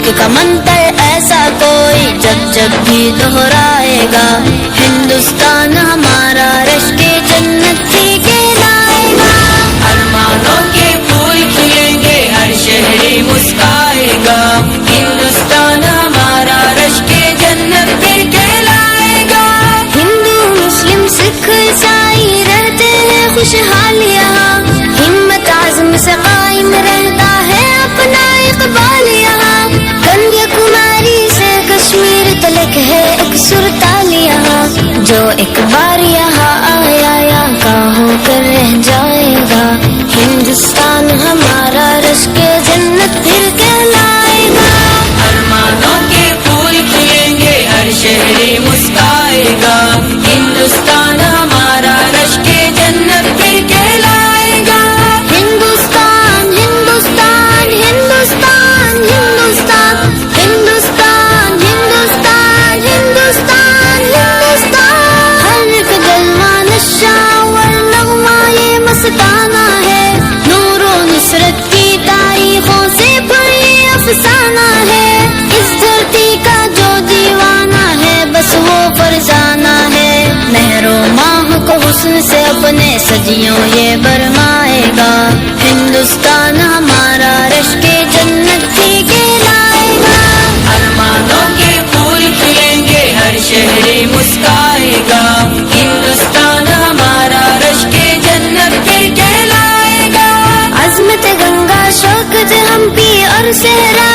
ملک کا منتر ایسا کوئی جب جب بھی دہرائے گا، ہندوستان ہمارا رشک جنت بھی کہلائے گا۔ ارمانوں کے پھول کھلیں گے، ہر شہری مسکرائے گا، ہندوستان ہمارا رشک جنت پھر کہلائے گا۔ ہندو مسلم سکھ عیسائی رہتے ہیں خوشحال یہاں، ہمت عزم سے قائم رہتا ہے اپنا اقبال یہاں، کنیا کماری سے کشمیر تلک ہے ایک سرتال یہاں، جو ایک بار یہاں آیا یا کا ہو کر رہ جائے گا، ہندوستان ہمارا رشک جنت پھر کہلائے گا۔ ارمانوں کے پھول کھلیں گے، ہر شہری مسکرائے گا، ہندوستان ہمارا رشک جنت پھر کہلائے گا۔ ہندوستان ہندوستان ہندوستان ہندوستان ہندوستان ہندوستان ہندوستان ہندوستان، ہر ایک گلوہ نشہ اور نغمہ یہ مستانہ ہے، نور و نصرت کی تاریخوں سے بھری افسانہ ہے، اس دھرتی کا جو دیوانہ ہے بس وہ فرزانہ ہے، مہر و ماہ کو حسن سے اپنے صدیوں یہ برمائے گا، ہندوستان ہمارا رشک جنت بھی کہلائے گا۔ ارمانوں کے پھول کھلیں گے، ہر شہری مسکرائے گا، ہندوستان ہمارا رشک جنت پھر کہلائے گا۔ عظمت گنگا، شوکت ہمپی اور صحرا